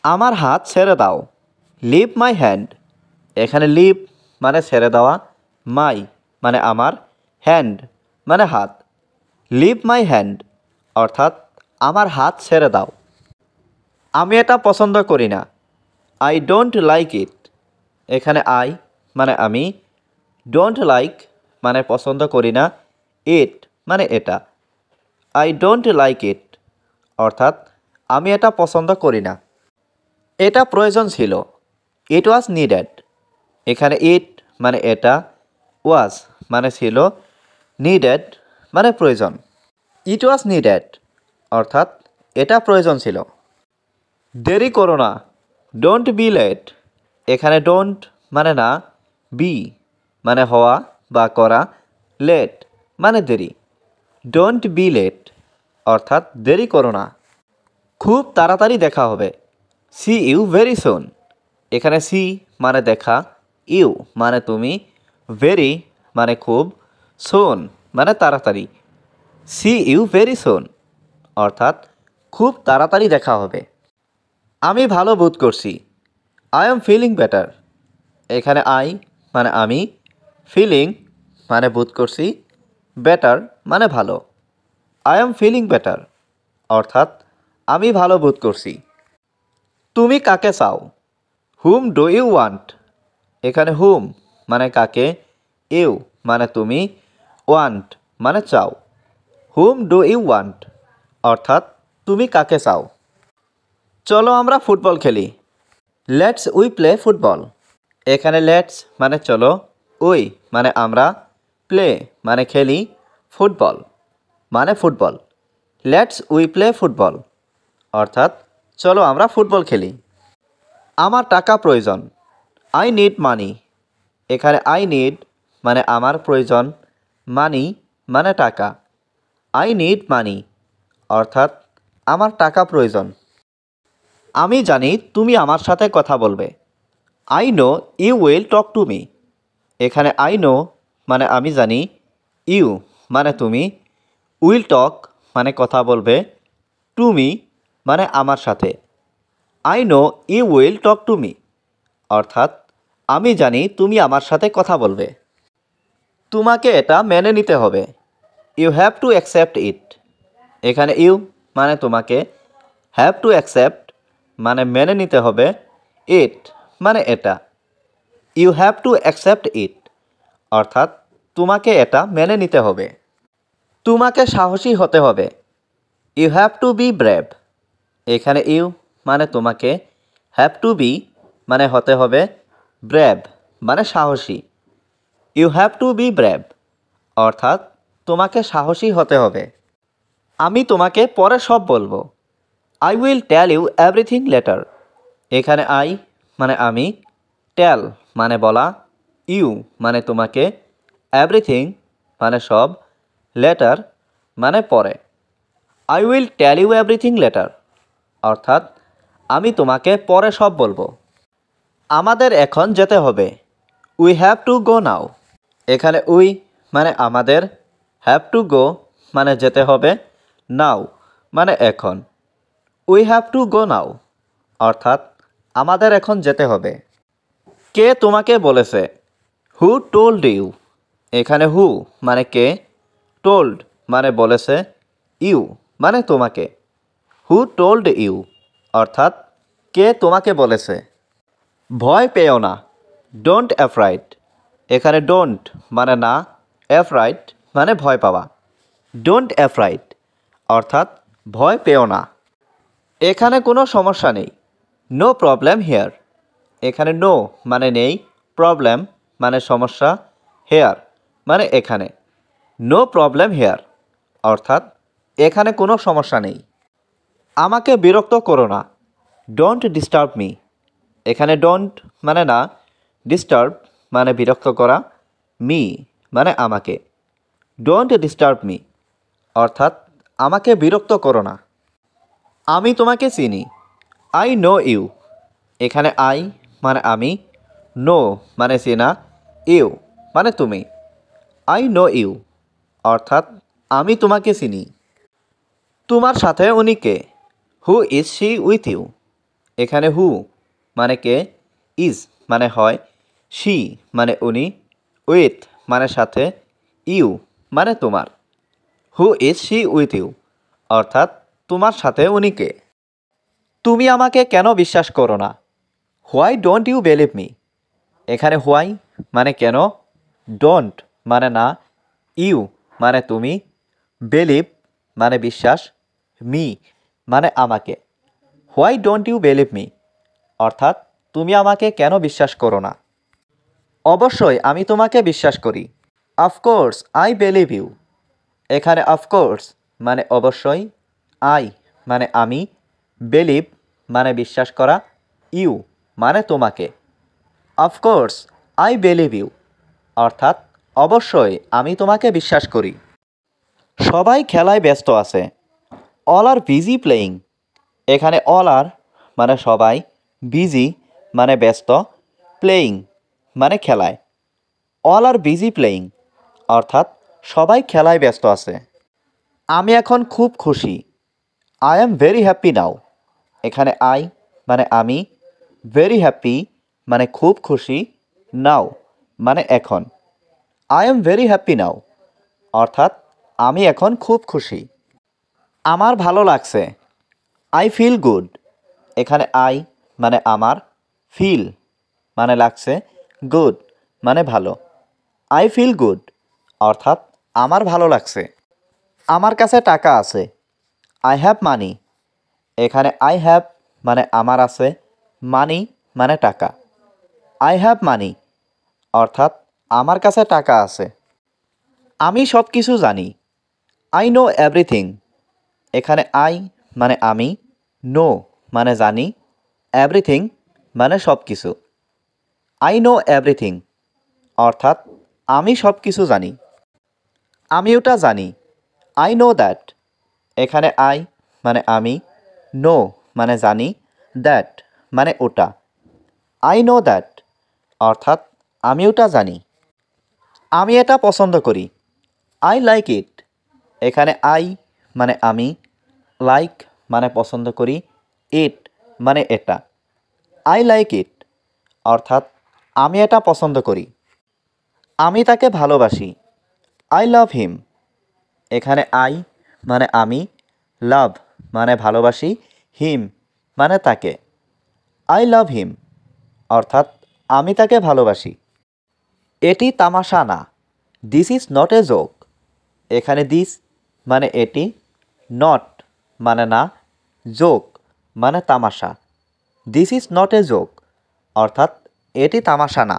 আমার হাত ছেড়ে দাও। Leave my hand. এখানে লিভ মানে ছেড়ে দেওয়া, মাই মানে আমার, হ্যান্ড মানে হাত। লিভ মাই হ্যান্ড অর্থাৎ আমার হাত ছেড়ে দাও। আমি এটা পছন্দ করি না। I don't like it. এখানে আই মানে আমি, ডোন্ট লাইক মানে পছন্দ করি না, ইট মানে এটা। আই ডোন্ট লাইক ইট অর্থাৎ আমি এটা পছন্দ করি না। এটা প্রয়োজন ছিল। ইট ওয়াজ নিডেড। এখানে ইট মানে এটা, ওয়াজ মানে ছিল, নিডেড মানে প্রয়োজন। ইট ওয়াজ নিডেড অর্থাৎ এটা প্রয়োজন ছিল। দেরি করো না। Don't be late. এখানে ডোন্ট মানে না, বি মানে হওয়া বা করা, লেট মানে দেরি। ডোন্ট বি লেট অর্থাৎ দেরি করো না। খুব তাড়াতাড়ি দেখা হবে। See you very soon. এখানে সি মানে দেখা, ইউ মানে তুমি, ভেরি মানে খুব, সুন মানে তাড়াতাড়ি। সি ইউ ভেরি সুন অর্থাৎ খুব তাড়াতাড়ি দেখা হবে। আমি ভালো বোধ করছি। I am feeling better. এখানে আই মানে আমি, ফিলিং মানে বোধ করছি, বেটার মানে ভালো। আই এম ফিলিং বেটার অর্থাৎ আমি ভালো বোধ করছি। তুমি কাকে চাও? Whom do you want. এখানে হুম মানে কাকে, ইউ মানে তুমি, ওয়ান্ট মানে চাও। হুম ডু ইউ ওয়ান্ট অর্থাৎ তুমি কাকে চাও। চলো আমরা ফুটবল খেলি। Let's we play football. এখানে লেটস মানে চলো, উই মানে আমরা, প্লে মানে খেলি, ফুটবল মানে football. Let's we play football অর্থাৎ চলো আমরা ফুটবল খেলি। আমার টাকা প্রয়োজন। I need money. এখানে আই নিড মানে আমার প্রয়োজন, মানি মানে টাকা। আই নিড মানি অর্থাৎ আমার টাকা প্রয়োজন। আমি জানি তুমি আমার সাথে কথা বলবে। I know you will talk to me. এখানে আই নো মানে আমি জানি, ইউ মানে তুমি, উইল টক মানে কথা বলবে, টু মি মানে আমার সাথে। I know you will talk to me অর্থাৎ আমি জানি তুমি আমার সাথে কথা বলবে। তোমাকে এটা মেনে নিতে হবে। You have to accept it. এখানে ইউ মানে তোমাকে, হ্যাভ টু অ্যাকসেপ্ট মানে মেনে নিতে হবে, ইট মানে এটা। You have to accept it অর্থাৎ তোমাকে এটা মেনে নিতে হবে। তোমাকে সাহসী হতে হবে। You have to be brave. এখানে ইউ মানে তোমাকে, হ্যাভ টু বি মানে হতে হবে, ব্রেভ মানে সাহসী। You have to be brave অর্থাৎ তোমাকে সাহসী হতে হবে। আমি তোমাকে পরে সব বলবো। I will tell you everything later. এখানে আই মানে আমি, টেল মানে বলা, ইউ মানে তোমাকে, এভরিথিং মানে সব, লেটার মানে পরে। I will tell you everything later অর্থাৎ আমি তোমাকে পরে সব বলবো। আমাদের এখন যেতে হবে। উই হ্যাভ টু গো নাও। এখানে উই মানে আমাদের, হ্যাভ টু গো মানে যেতে হবে, নাও মানে এখন। We have to go now অর্থাৎ আমাদের এখন যেতে হবে। কে তোমাকে বলেছে? Who told you. এখানে হু মানে কে, টোল্ড মানে বলেছে, ইউ মানে তোমাকে। হু টোল্ড ইউ অর্থাৎ কে তোমাকে বলেছে। ভয় পেও না। Don't afraid. এখানে ডোন্ট মানে না, অ্যাফ্রাইড মানে ভয় পাওয়া। ডোন্ট অ্যাফ্রাইড অর্থাৎ ভয় পেও না। এখানে কোনো সমস্যা নেই। No problem here. এখানে নো মানে নেই, প্রবলেম মানে সমস্যা, হেয়ার মানে এখানে। নো প্রবলেম হেয়ার অর্থাৎ এখানে কোনো সমস্যা নেই। আমাকে বিরক্ত করো না। Don't disturb me. এখানে ডোন্ট মানে না, ডিস্টার্ব মানে বিরক্ত করা, মি মানে আমাকে। ডোন্ট ডিস্টার্ব মি অর্থাৎ আমাকে বিরক্ত করো না। আমি তোমাকে চিনি। I know you. এখানে আই মানে আমি, নো মানে চেনা, ইউ মানে তুমি। আই নো ইউ অর্থাৎ আমি তোমাকে চিনি। তোমার সাথে উনি কে? Who is she with you. এখানে হু মানে কে, ইজ মানে হয়, শি মানে উনি, উইথ মানে সাথে, ইউ মানে তোমার। Who is she with you, অর্থাৎ তোমার সাথে উনি কে। তুমি আমাকে কেন বিশ্বাস করো না? Why don't you believe me? এখানে হোয়াই মানে কেন, ডোন্ট মানে না, ইউ মানে তুমি, বিলিভ মানে বিশ্বাস, মি মানে আমাকে। Why don't you believe me, অর্থাৎ তুমি আমাকে কেন বিশ্বাস করো না? অবশ্যই আমি তোমাকে বিশ্বাস করি। Of course I believe you. এখানে অফকোর্স মানে অবশ্যই, আই মানে আমি, বিলিভ মানে বিশ্বাস করা, ইউ মানে তোমাকে। অফকোর্স আই বিলিভ ইউ, অর্থাৎ অবশ্যই আমি তোমাকে বিশ্বাস করি। সবাই খেলায় ব্যস্ত আছে। অল আর বিজি প্লেয়িং। এখানে অল আর মানে সবাই, বিজি মানে ব্যস্ত, প্লেয়িং মানে খেলায়। অল আর বিজি প্লেয়িং, অর্থাৎ সবাই খেলায় ব্যস্ত আছে। আমি এখন খুব খুশি। আই অ্যাম ভেরি হ্যাপি নাও। এখানে আই মানে আমি, ভেরি হ্যাপি মানে খুব খুশি, নাও মানে এখন। I am very happy now, অর্থাৎ আমি এখন খুব খুশি। আমার ভালো লাগছে। I feel good. এখানে আই মানে আমার, ফিল মানে লাগছে, গুড মানে ভালো। আই ফিল গুড, অর্থাৎ আমার ভালো লাগছে। আমার কাছে টাকা আছে। I have money. এখানে আই হ্যাভ মানে আমার আছে, মানি মানে টাকা। আই হ্যাভ মানি, অর্থাৎ আমার কাছে টাকা আছে। আমি সব কিছু জানি। I know everything. এখানে আই মানে আমি, নো মানে জানি, এভরিথিং মানে সব কিছু। আই নো এভরিথিং, অর্থাৎ আমি সব কিছু জানি। আমি ওটা জানি। I know that. এখানে আই মানে আমি, নো মানে জানি, দ্যাট মানে ওটা। আই নো দ্যাট, অর্থাৎ আমি ওটা জানি। আমি এটা পছন্দ করি। I like it. এখানে আই মানে আমি, লাইক মানে পছন্দ করি, ইট মানে এটা। আই লাইক ইট, অর্থাৎ আমি এটা পছন্দ করি। আমি তাকে ভালোবাসি। আই লাভ হিম। এখানে আই মানে আমি, লাভ মানে ভালোবাসি, হিম মানে তাকে। আই লাভ হিম, অর্থাৎ আমি তাকে ভালোবাসি। এটি তামাশা না। This is not a joke. এখানে দিস মানে এটি, নট মানে না, জোক মানে তামাশা। This is not a joke, অর্থাৎ এটি তামাশা না।